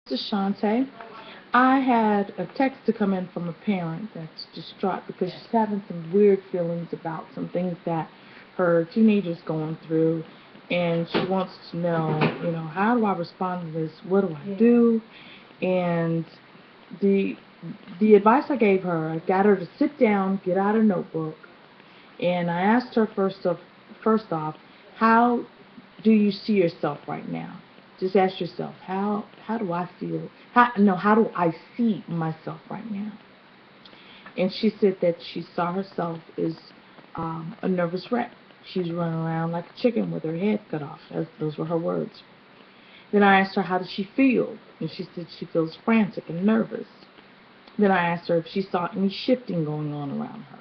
This is Shantae. I had a text to come in from a parent that's distraught because she's having some weird feelings about some things that her teenager's going through, and she wants to know, how do I respond to this? What do I do? And the the advice I gave her, I got her to sit down, get out a notebook, and I asked her first off, how do you see yourself right now? Just ask yourself, how do I feel? How do I see myself right now? And she said that she saw herself as a nervous wreck. She's running around like a chicken with her head cut off. Those were her words. Then I asked her, how does she feel? And she said she feels frantic and nervous. Then I asked her if she saw any shifting going on around her.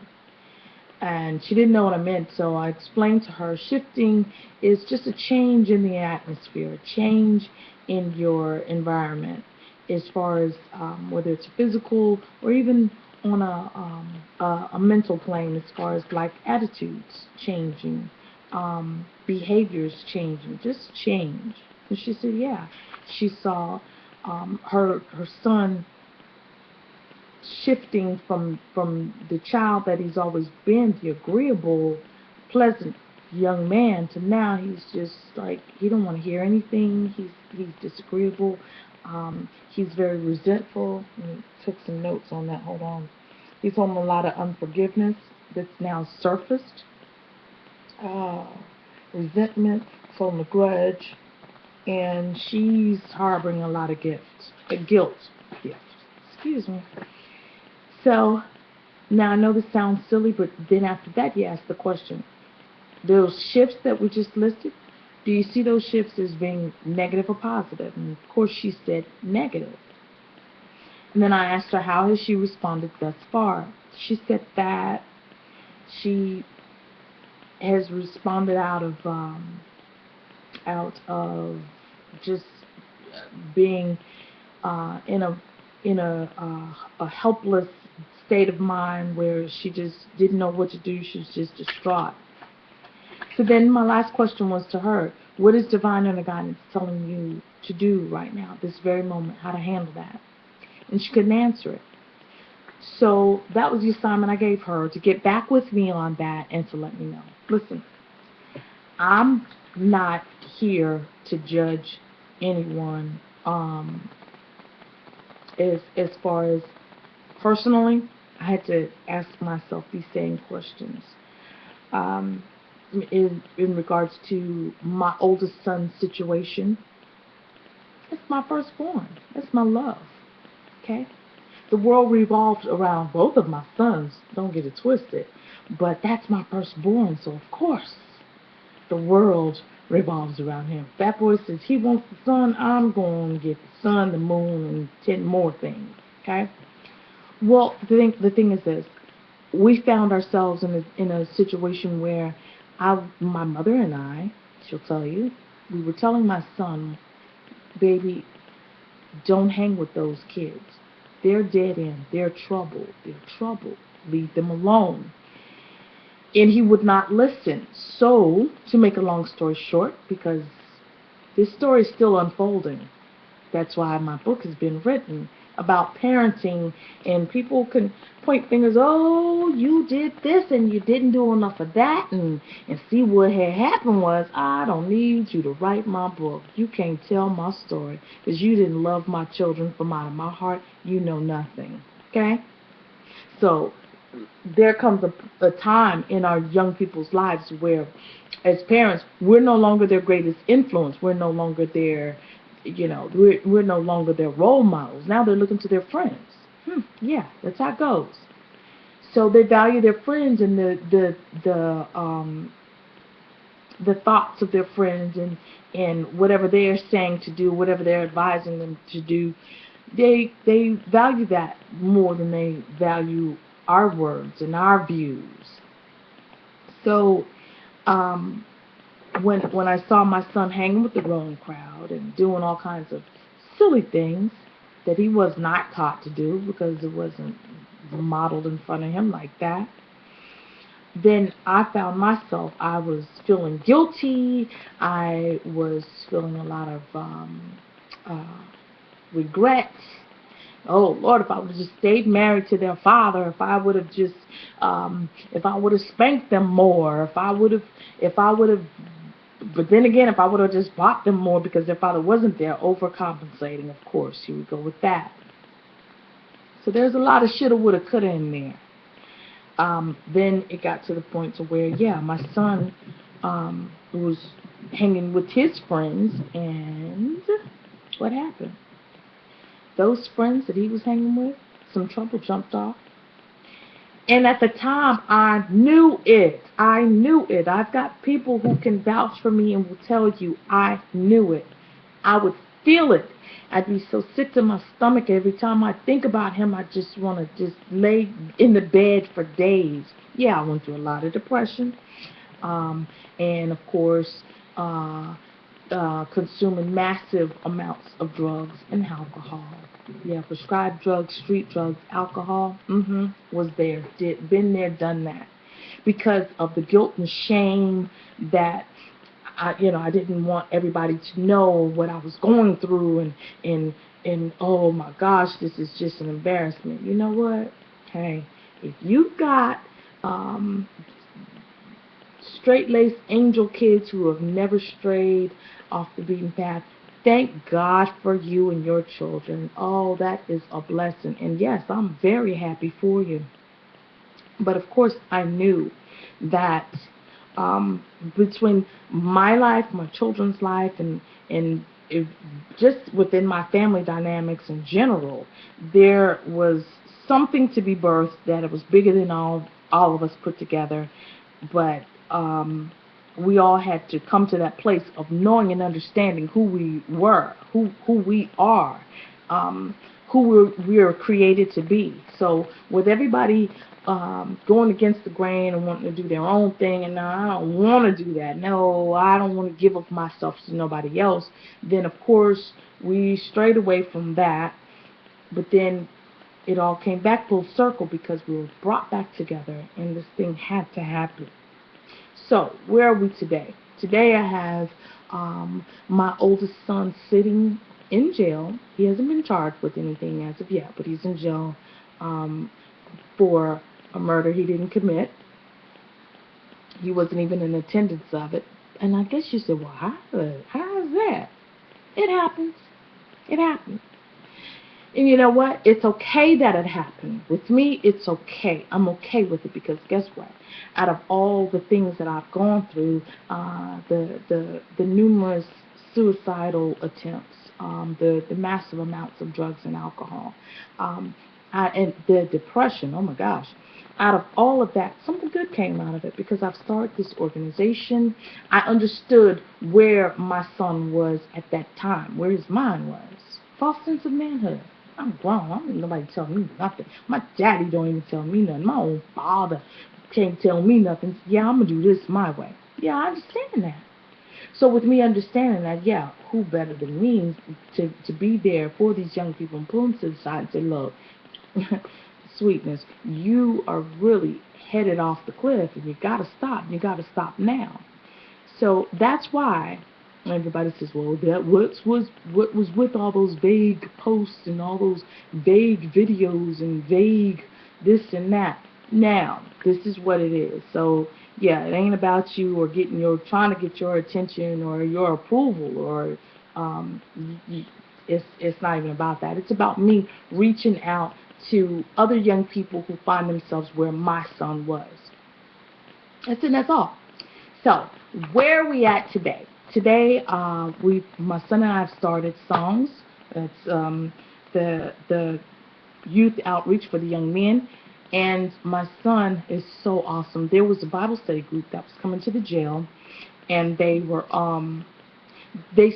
And she didn't know what I meant, so I explained to her shifting is just a change in the atmosphere, a change in your environment, as far as whether it's physical or even on a mental plane, as far as like attitudes changing, behaviors changing, just change. And she said, yeah, she saw her son shifting from the child that he's always been, the agreeable, pleasant young man, to now he's just like he don't want to hear anything. He's disagreeable. He's very resentful. And I took some notes on that. Hold on. He's holding a lot of unforgiveness that's now surfaced. Uh, Resentment, holding a grudge, and she's harboring a lot of guilt. Gift. Excuse me. So now I know this sounds silly, but then after that you ask the question, those shifts that we just listed, do you see those shifts as being negative or positive? And of course she said negative. And then I asked her how has she responded thus far. She said that she has responded out of just being in a helpless state of mind where she just didn't know what to do. She was just distraught. So then my last question was to her, what is divine inner guidance telling you to do right now, this very moment, how to handle that? And she couldn't answer it. So that was the assignment I gave her, to get back with me on that and to let me know. Listen, I'm not here to judge anyone as far as personally. I had to ask myself these same questions. Um, in regards to my oldest son's situation, it's my firstborn. That's my love. Okay? The world revolves around both of my sons, don't get it twisted. But that's my firstborn, so of course the world revolves around him. That boy says he wants the sun, I'm going to get the sun, the moon, and 10 more things. Okay? Well, the thing is this. We found ourselves in a situation where my mother and I, she'll tell you, we were telling my son, baby, don't hang with those kids. They're dead end. They're trouble. They're trouble. Leave them alone. And he would not listen. So, to make a long story short, because this story is still unfolding, that's why my book has been written about parenting, and people can point fingers, oh, you did this and you didn't do enough of that, and see what had happened was, I don't need you to write my book. You can't tell my story because you didn't love my children from out of my heart. You know nothing. Okay? So there comes a time in our young people's lives where, as parents, we're no longer their greatest influence. We're no longer we're no longer their role models. Now they're looking to their friends. Yeah, that's how it goes. So they value their friends and the thoughts of their friends, and whatever they're saying to do, whatever they're advising them to do, they value that more than they value our words and our views. So um, when I saw my son hanging with the wrong crowd and doing all kinds of silly things that he was not taught to do because it wasn't modeled in front of him like that, then I found myself, I was feeling guilty. I was feeling a lot of regrets. Oh Lord, if I would have just stayed married to their father, if I would have just, if I would have spanked them more, if I would have, but then again, if I would have just bought them more because their father wasn't there, overcompensating, of course, here we go with that. So there's a lot of shoulda, woulda, coulda in there. Then it got to the point to where, yeah, my son was hanging with his friends, and what happened? Those friends that he was hanging with, some trouble jumped off. And at the time, I knew it. I knew it. I've got people who can vouch for me and will tell you I knew it. I would feel it. I'd be so sick to my stomach every time I think about him. I just want to just lay in the bed for days. Yeah, I went through a lot of depression. And of course, consuming massive amounts of drugs and alcohol. Yeah, prescribed drugs, street drugs, alcohol, was there. Been there, done that. Because of the guilt and shame that I didn't want everybody to know what I was going through, and oh my gosh, this is just an embarrassment. You know what? Hey, if you've got straight-laced angel kids who have never strayed off the beaten path, thank God for you and your children. Oh, that is a blessing. And yes, I'm very happy for you. But of course, I knew that between my life, my children's life, and just within my family dynamics in general, there was something to be birthed that it was bigger than all of us put together. But we all had to come to that place of knowing and understanding who we were, who we are, who we are created to be. So with everybody going against the grain and wanting to do their own thing, and no, I don't want to do that. No, I don't want to give up myself to nobody else. Then of course we strayed away from that. But then it all came back full circle because we were brought back together, and this thing had to happen. So, where are we today? Today I have my oldest son sitting in jail. He hasn't been charged with anything as of yet, but he's in jail for a murder he didn't commit. He wasn't even in attendance of it. And I guess you said, well, how is that? It happens. It happens. And you know what? It's okay that it happened. With me, it's okay. I'm okay with it because guess what? Out of all the things that I've gone through, the numerous suicidal attempts, the massive amounts of drugs and alcohol, and the depression, oh my gosh. Out of all of that, something good came out of it because I've started this organization. I understood where my son was at that time, where his mind was. False sense of manhood. I'm grown. I don't need nobody tell me nothing. My daddy don't even tell me nothing. My own father can't tell me nothing. Yeah, I'm going to do this my way. Yeah, I understand that. So with me understanding that, yeah, who better than me to be there for these young people and pull them to the side and say, look, sweetness, you are really headed off the cliff and you got to stop. You got to stop now. So that's why everybody says, well, what was with all those vague posts and all those vague videos and vague this and that. Now, this is what it is. So, yeah, it ain't about you or trying to get your attention or your approval or it's not even about that. It's about me reaching out to other young people who find themselves where my son was. That's all. So, where are we at today? Today, my son and I have started Songs. It's the youth outreach for the young men, and my son is so awesome. There was a Bible study group that was coming to the jail, and they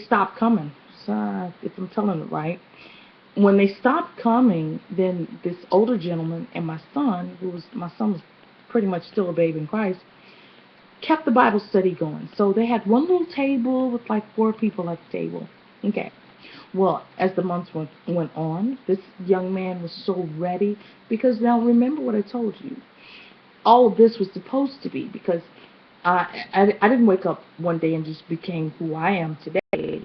stopped coming. So, if I'm telling it right, when they stopped coming, then this older gentleman and my son was pretty much still a babe in Christ, kept the Bible study going. So they had one little table with like 4 people at the table. Okay. Well, as the months went on, this young man was so ready because now remember what I told you. All of this was supposed to be because I didn't wake up one day and just became who I am today.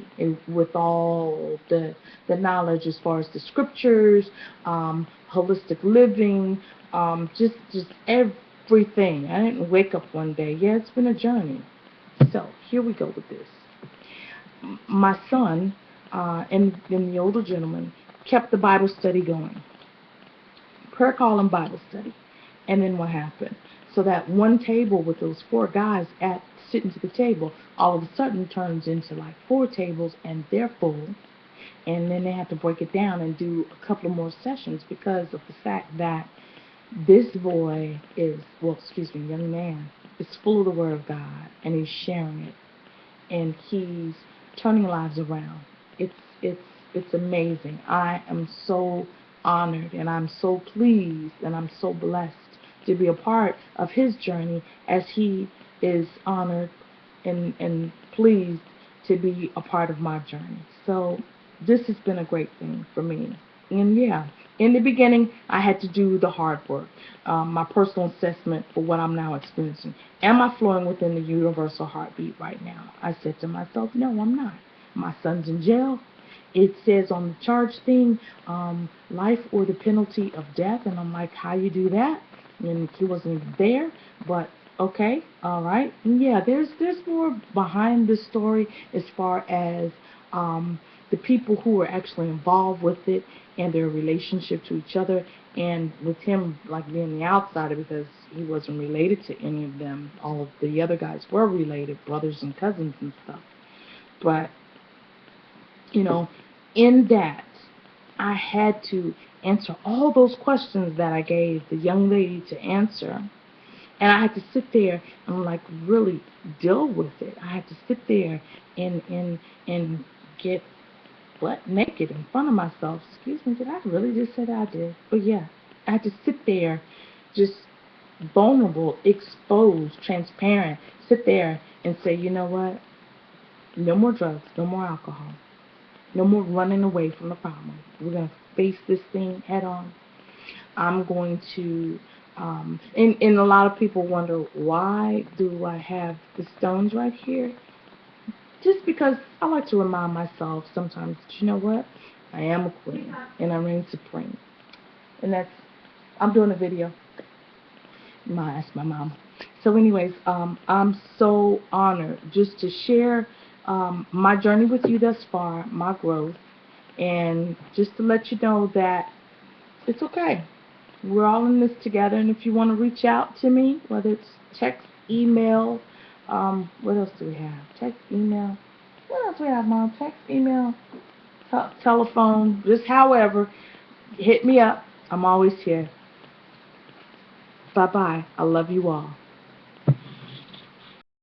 with all the knowledge as far as the scriptures, holistic living, just everything. I didn't wake up one day. Yeah, it's been a journey. So here we go with this. My son and the older gentleman kept the Bible study going, prayer call and Bible study. And then what happened? So that one table with those four guys at sitting to the table, all of a sudden turns into like four tables, and they're full. And then they have to break it down and do a couple of more sessions because of the fact that this boy is, well, excuse me, young man, is full of the Word of God, and he's sharing it, and he's turning lives around. It's it's it's amazing. I am so honored, and I'm so pleased, and I'm so blessed to be a part of his journey as he is honored and pleased to be a part of my journey. So this has been a great thing for me. And yeah, in the beginning, I had to do the hard work, my personal assessment for what I'm now experiencing. Am I flowing within the universal heartbeat right now? I said to myself, no, I'm not. My son's in jail. It says on the charge thing, life or the penalty of death. And I'm like, how you do that? And he wasn't even there, but okay, all right. And yeah, there's more behind this story as far as the people who were actually involved with it and their relationship to each other, and with him like being the outsider because he wasn't related to any of them. All of the other guys were related, brothers and cousins and stuff. But you know, in that, I had to answer all those questions that I gave the young lady to answer. And I had to sit there and like really deal with it. I had to sit there and get butt naked in front of myself. Excuse me, did I really just say that? I did. But yeah, I had to sit there just vulnerable, exposed, transparent, sit there and say, you know what? No more drugs, no more alcohol. No more running away from the problem. We're going to face this thing head on. I'm going to, and a lot of people wonder, why do I have the stones right here? Just because I like to remind myself sometimes that, you know what? I am a queen, and I reign supreme. And that's, I'm doing a video. Ask my mom. So anyways, I'm so honored just to share my journey with you thus far, my growth, and just to let you know that it's okay. We're all in this together, and if you want to reach out to me, whether it's text, email, what else do we have? Text, email. What else do we have, Mom? Text, email, telephone, just however. Hit me up. I'm always here. Bye-bye. I love you all.